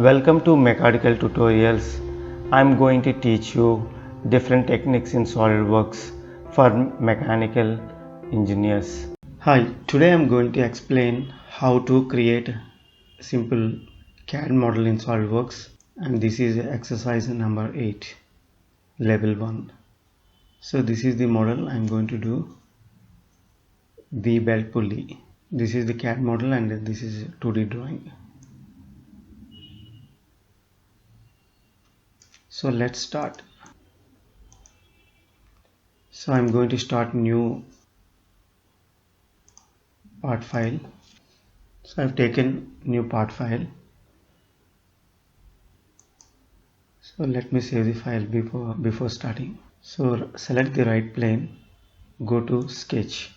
Welcome to Mechanical Tutorials. I'm going to teach you different techniques in SolidWorks for mechanical engineers. Hi, today I'm going to explain how to create a simple CAD model in SolidWorks, and this is exercise number 8, level 1. So this is the model I'm going to do, V-belt pulley. This is the CAD model and this is 2D drawing. So let's start. So I'm going to start new part file. So I've taken new part file. So let me save the file before starting. So select the right plane, go to sketch.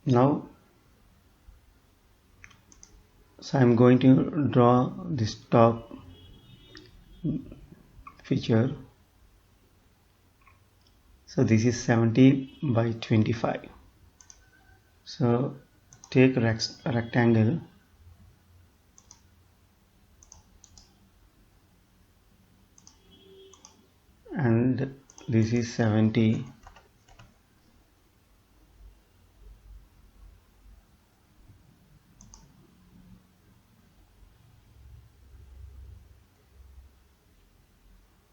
Now I'm going to draw this top feature. So this is 70 by 25. So take a rectangle and this is 70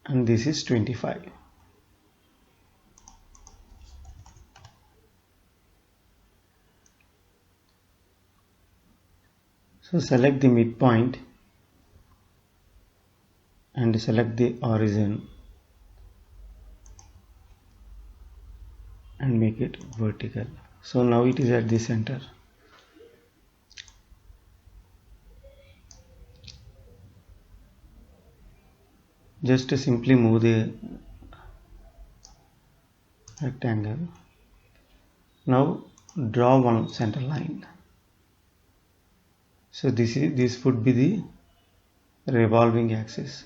and this is 25. So select the midpoint and select the origin and make it vertical. So now it is at the center. Just to simply move the rectangle. Now draw one center line. So this would be the revolving axis.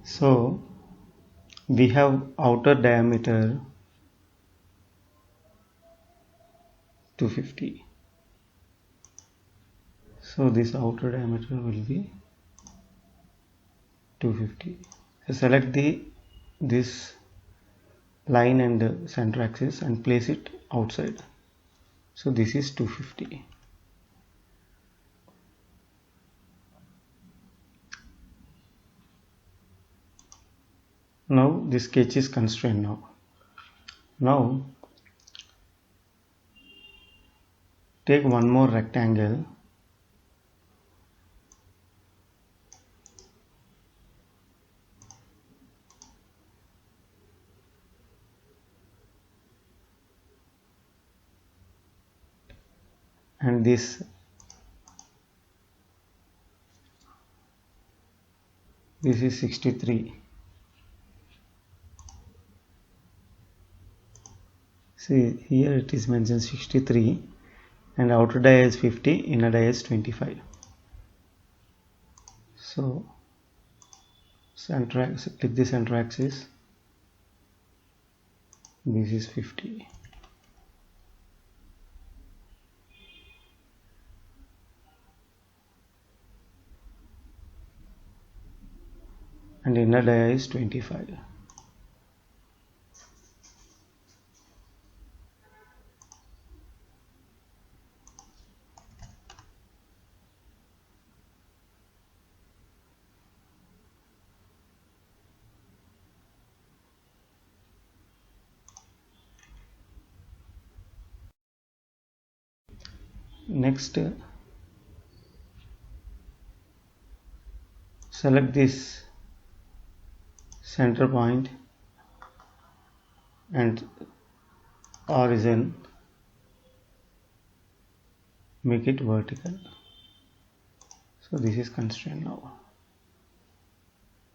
So we have outer diameter 250. So this outer diameter will be 250. So select this line and the center axis and place it outside. So this is 250. Now this sketch is constrained now take one more rectangle and this is 63. See here it is mentioned 63 and outer dia is 50, inner dia is 25. So center axis, click the center axis, this is 50. And inner dia is 25. Next select this center point and origin, make it vertical. So this is constrained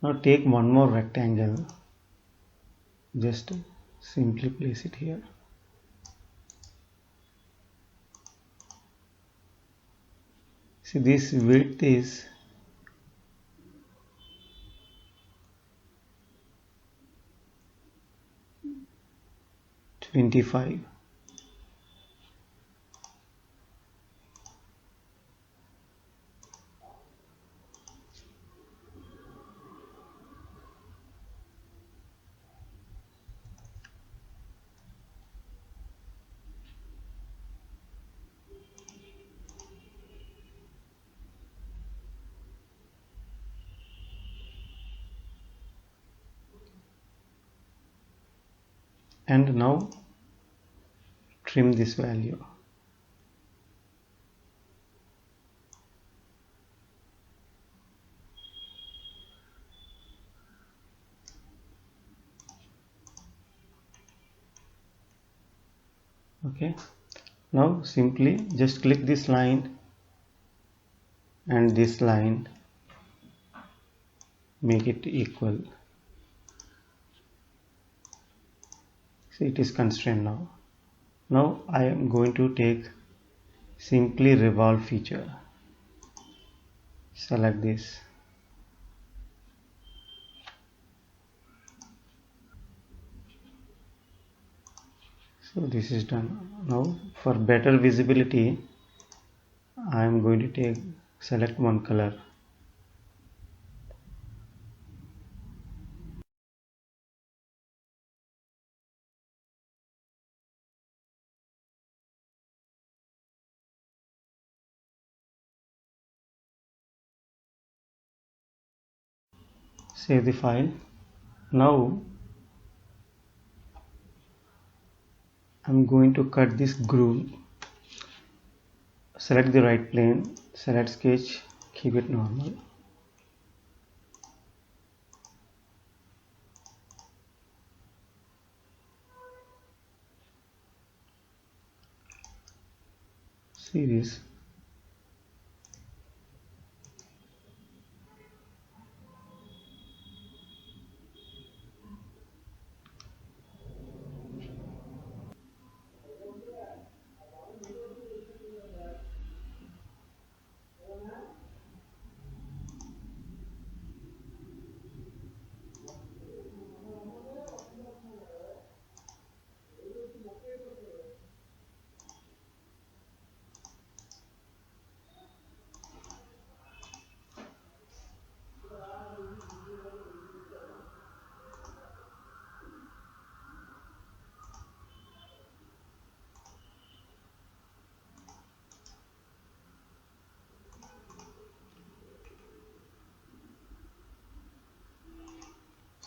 now take one more rectangle, just simply place it here. See this width is 25. And now trim this value. Okay, now simply just click this line and this line, make it equal. See, it is constrained now. Now I am going to take simply revolve feature. Select this. So this is done. Now for better visibility, I am going to select one color. Save the file. Now I'm going to cut this groove. Select the right plane, select sketch, keep it normal. See this.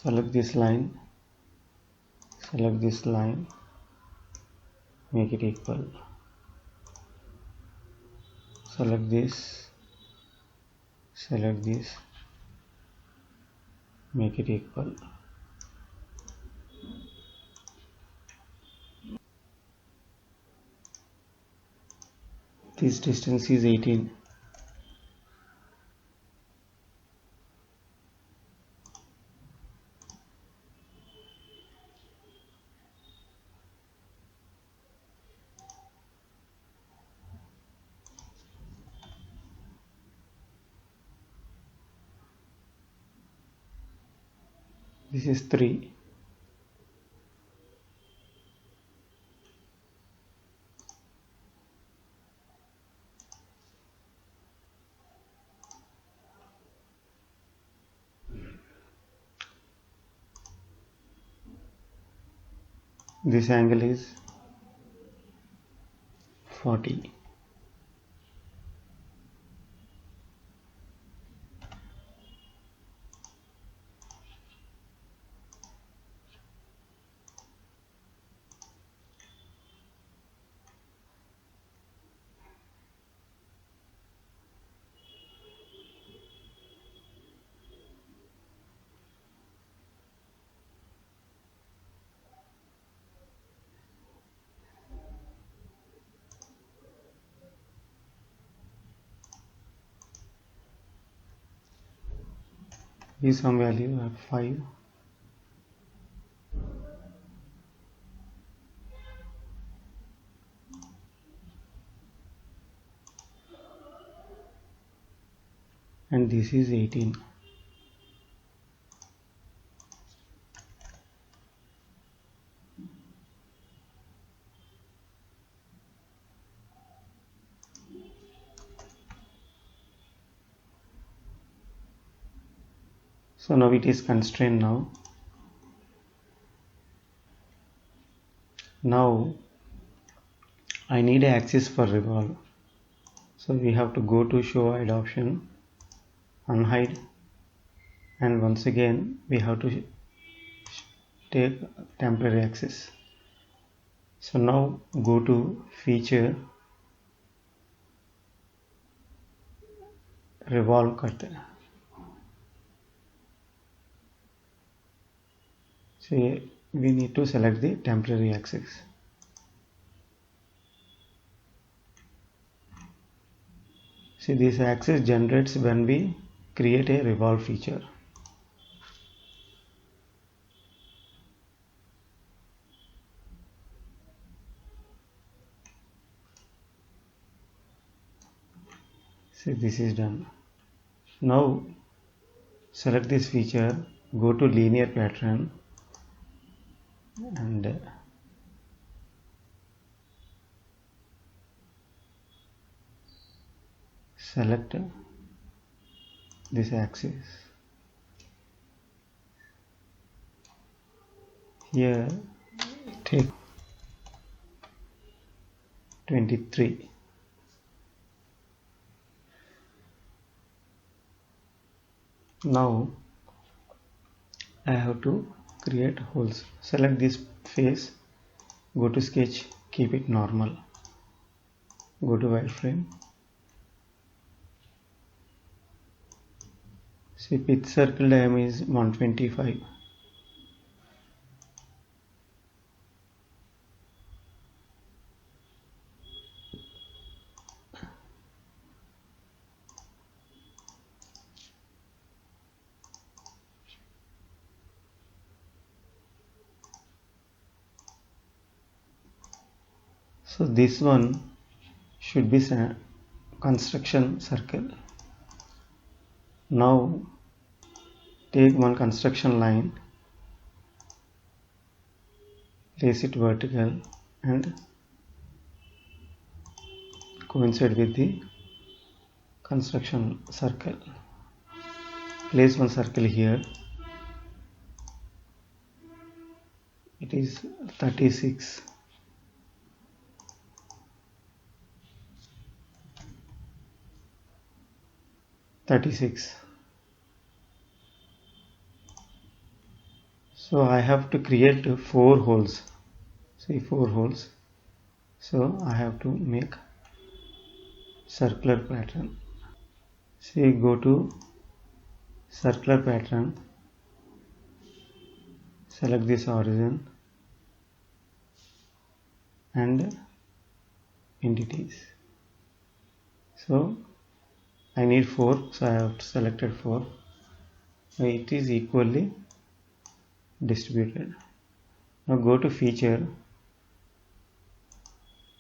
Select this line, select this line, make it equal. Select this, make it equal. This distance is 18. This is 3. This angle is 40. Give some value at 5. And this is 18. So now it is constrained now. Now I need an axis for revolve. So we have to go to show hide option, unhide, and once again we have to take temporary axis. So now go to feature, revolve cut. See, we need to select the temporary axis. See, this axis generates when we create a revolve feature. See, this is done. Now select this feature, go to linear pattern and select this axis. Here take 23. Now I have to create holes. Select this face, go to sketch, keep it normal, go to wireframe. See, pitch circle diameter is 125. So this one should be construction circle. Now take one construction line, place it vertical and coincide with the construction circle. Place one circle here. It is 36. So I have to create 4 holes. See, 4 holes. So I have to make circular pattern. See, go to circular pattern, select this origin and entities. So I need 4, so I have selected 4. So it is equally distributed. Now go to feature,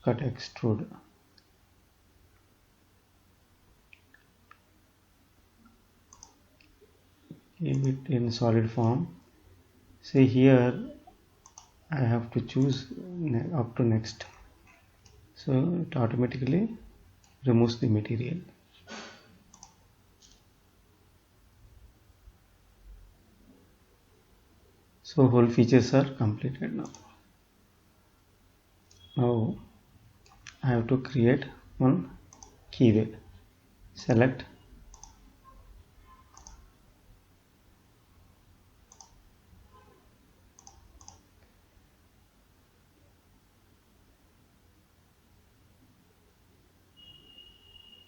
cut extrude. Keep it in solid form. See, here I have to choose up to next. So it automatically removes the material. So whole features are completed now. Now I have to create one keyway. Select,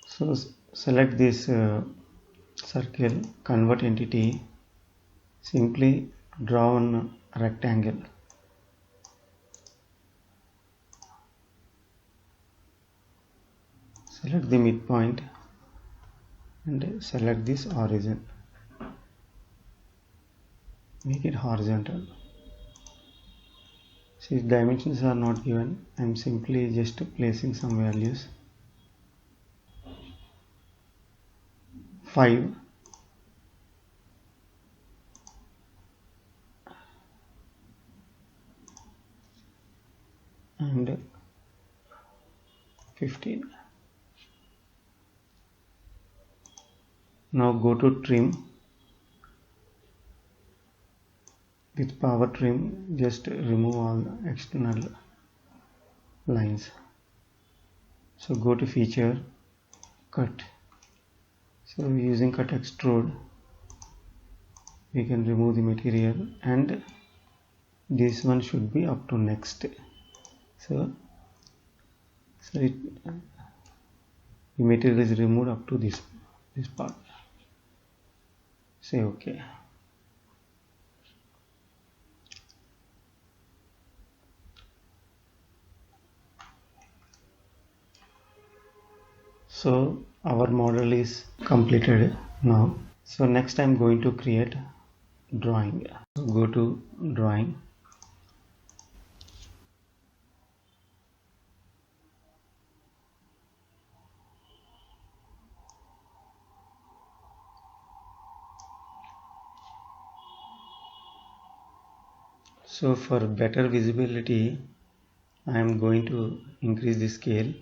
so select this circle, convert entity, simply draw one rectangle. Select the midpoint and select this origin. Make it horizontal. See, dimensions are not given. I am simply just placing some values. 5. And 15. Now go to trim, with power trim, just remove all external lines. So go to feature, cut. So using cut extrude, we can remove the material, and this one should be up to next. So the material is removed up to this part. Say okay. So our model is completed now. So next I'm going to create drawing. So go to drawing. So for better visibility, I am going to increase the scale.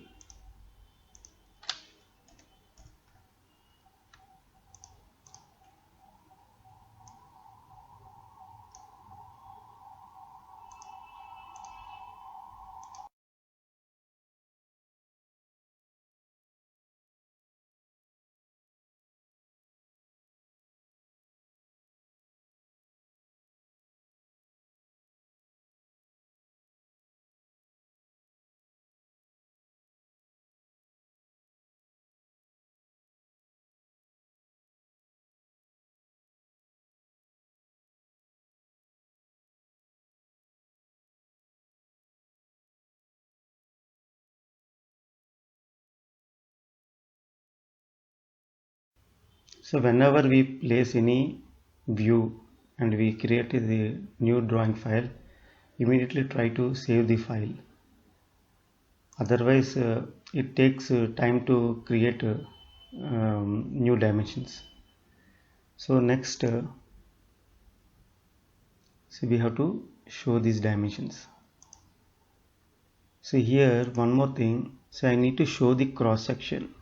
So whenever we place any view and we create the new drawing file, immediately try to save the file. Otherwise, it takes time to create new dimensions. So next, so we have to show these dimensions. So here one more thing. So I need to show the cross section.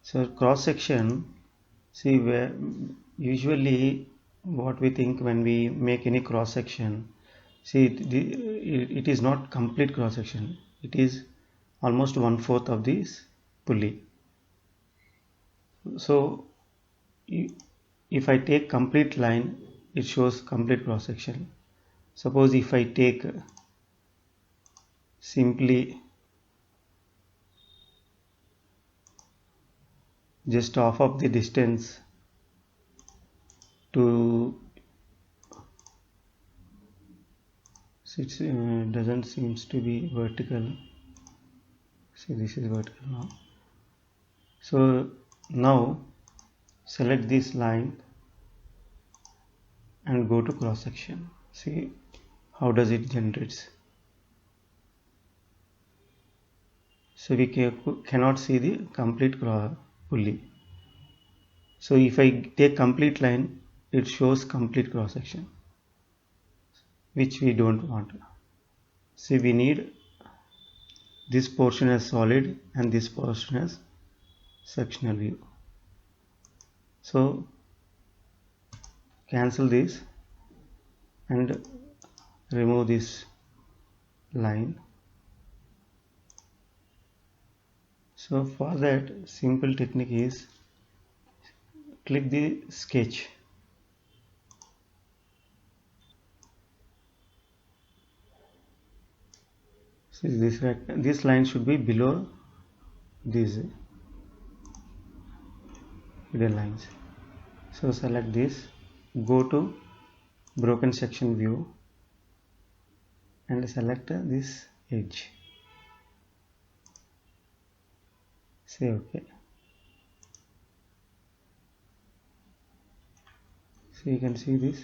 So cross section. See, where usually what we think when we make any cross section, see it is not complete cross section, it is almost 1/4 of this pulley. So if I take complete line, it shows complete cross section. Suppose if I take simply just half of the distance to, it doesn't seems to be vertical. See, this is vertical now. So now select this line and go to cross section. See how does it generates. So we cannot see the complete pulley. So if I take complete line, it shows complete cross section, which we don't want. See, we need this portion as solid and this portion as sectional view. So cancel this and remove this line. So for that, simple technique is click the sketch. See, this line should be below these hidden lines. So select this, go to broken section view and select this edge. Say okay. So you can see this.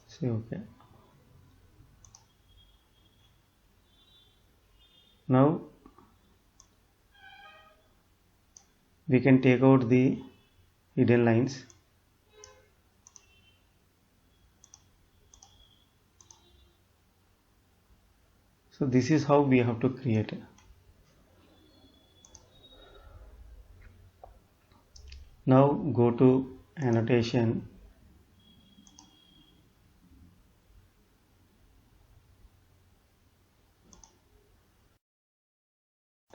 Say okay. Now we can take out the hidden lines. So this is how we have to create. Now go to annotation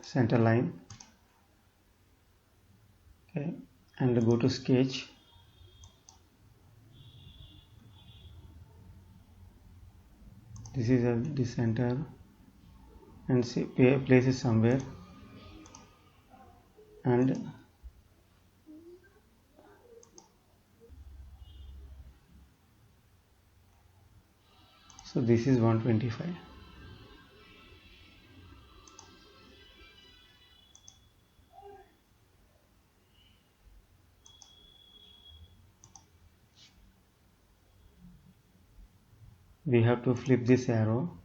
center line. Okay, and go to sketch. This is the center, and see, place it somewhere, and so this is 125. We have to flip this arrow.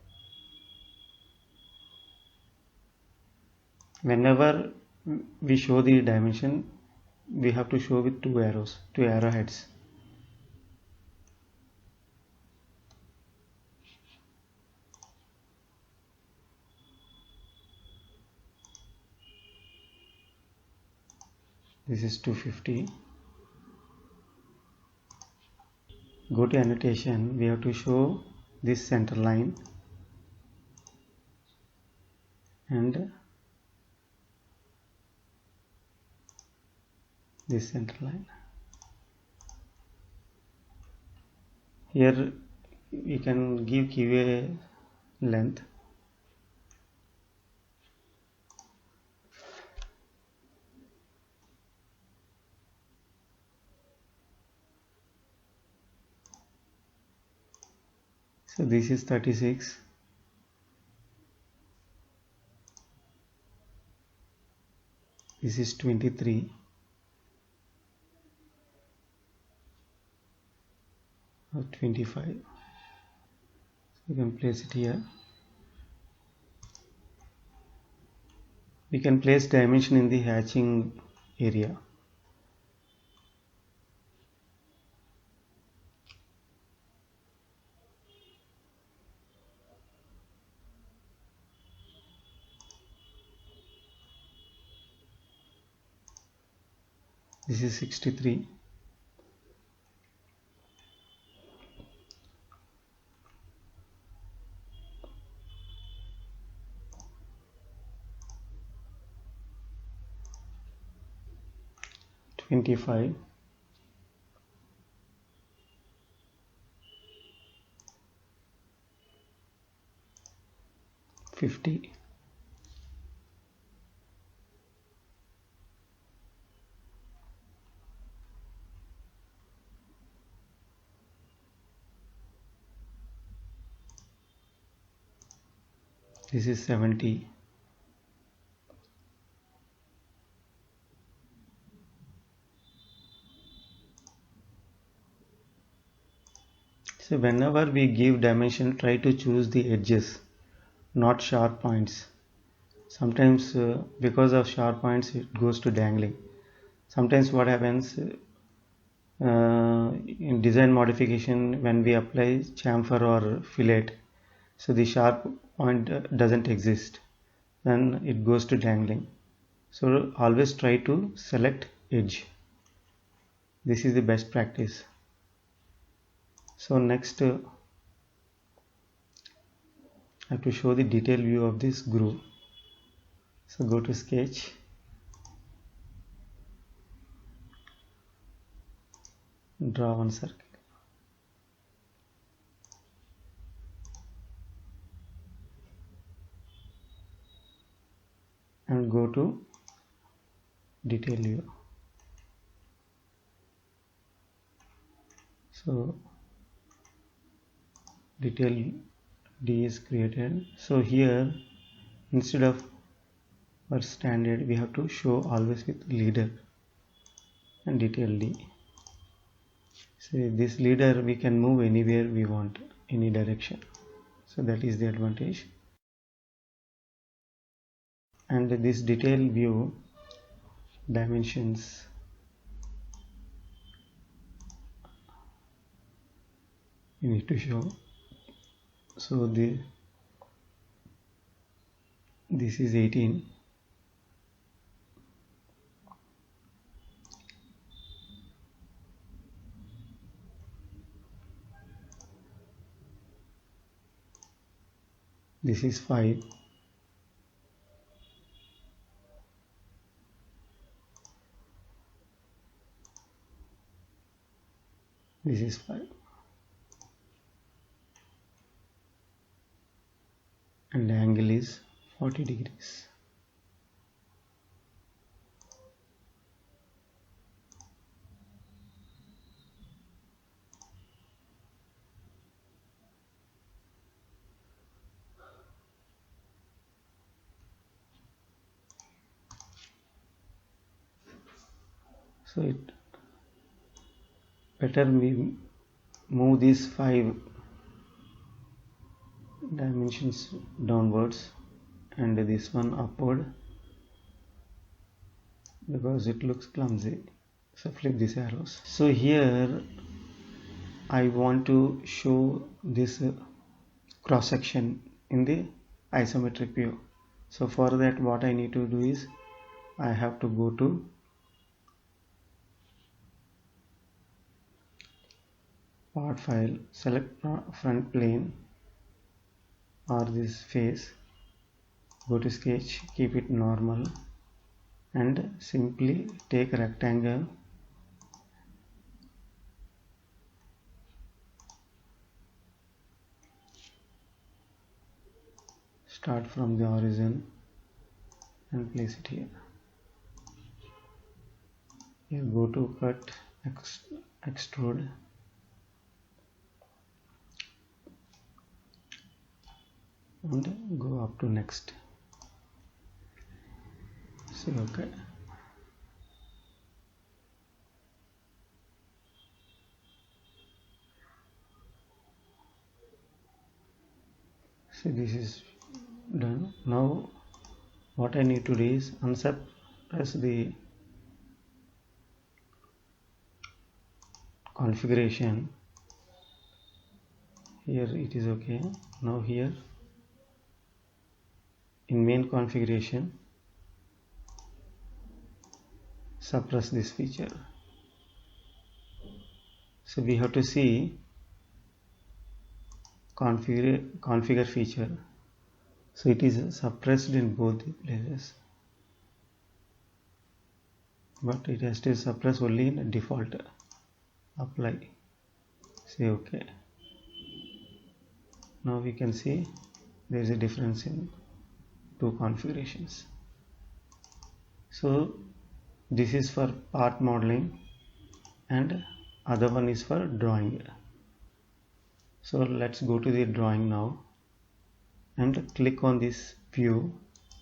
Whenever we show the dimension, we have to show with two arrows, two arrowheads. This is 250. Go to annotation. We have to show this center line and this center line. Here we can give a length. So this is 36. This is 23. Or 25. So you can place it here. We can place dimension in the hatching area. This is 63. $25. 50. This is 70. So whenever we give dimension, try to choose the edges, not sharp points. Sometimes because of sharp points it goes to dangling. Sometimes what happens in design modification, when we apply chamfer or fillet, so the sharp point doesn't exist, then it goes to dangling. So always try to select edge. This is the best practice. So next I have to show the detailed view of this groove. So go to sketch, draw one circle, and go to detail view. So detail D is created. So here instead of our standard, we have to show always with leader and detail D. So this leader we can move anywhere we want, any direction. So that is the advantage. And this detail view dimensions, you need to show. So this is 18. This is 5. This is 5 and the angle is 40 degrees. So it better we move these 5 dimensions downwards and this one upward because it looks clumsy. So flip these arrows. So here I want to show this cross section in the isometric view. So for that what I need to do is I have to go to part file, select front plane or this face, go to sketch, keep it normal and simply take rectangle, start from the origin and place it here. Here go to cut, extrude, and go up to next. Say okay. So this is done. Now what I need to do is press the configuration. Here it is okay. Now here in main configuration suppress this feature. So we have to see configure feature. So it is suppressed in both the places, but it has to suppress only in default. Apply, say okay. Now we can see there is a difference in 2 configurations. So this is for part modeling and other one is for drawing. So let's go to the drawing now and click on this view,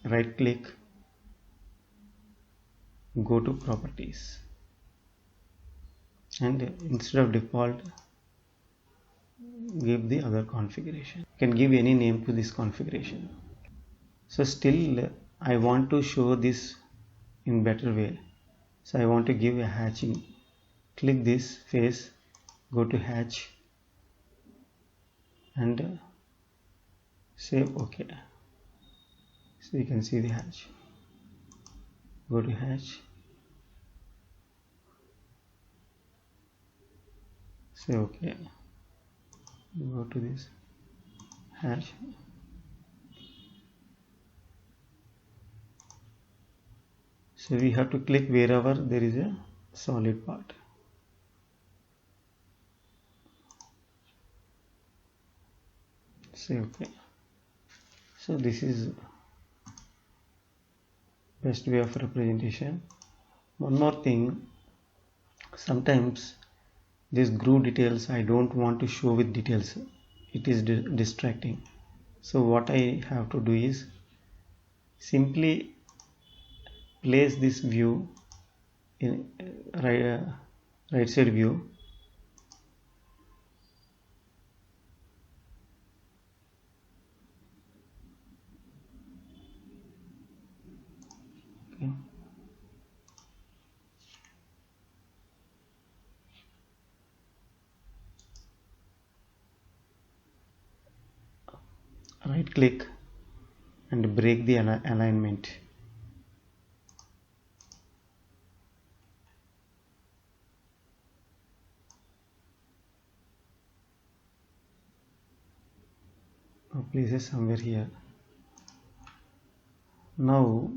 right click, go to properties and instead of default give the other configuration. You can give any name to this configuration. So still I want to show this in better way, so I want to give a hatching. Click this face, go to hatch and say okay. So you can see the hatch. Go to hatch, say okay, go to this hatch, so we have to click wherever there is a solid part. Say okay. So this is best way of representation. One more thing, sometimes these groove details I don't want to show with details, it is distracting. So what I have to do is simply place this view in right side view, okay. Right click and break the alignment. Place it somewhere here. Now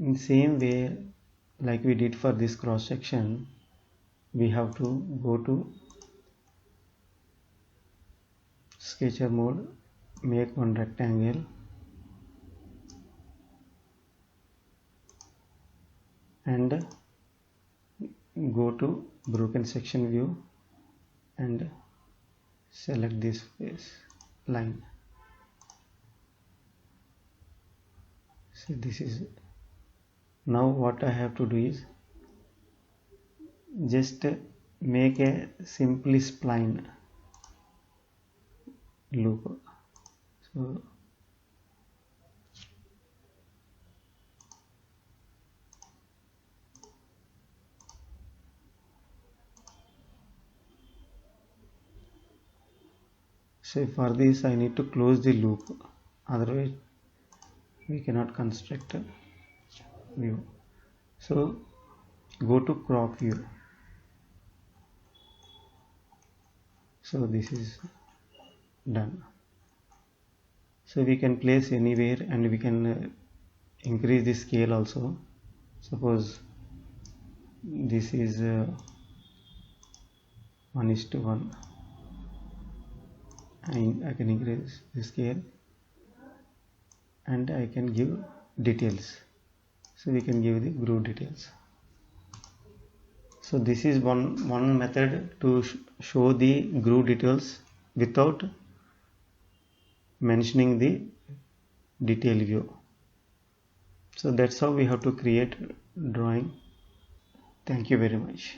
in same way like we did for this cross section, we have to go to sketcher mode, make one rectangle and go to broken section view and select this face line. So this is, now what I have to do is just make a simply spline loop. So for this I need to close the loop, otherwise we cannot construct a view. So go to crop view. So this is done. So we can place anywhere and we can increase the scale also. Suppose this is 1:1. I can increase the scale and I can give details. So we can give the groove details. So this is one method to show the groove details without mentioning the detail view. So that's how we have to create drawing. Thank you very much.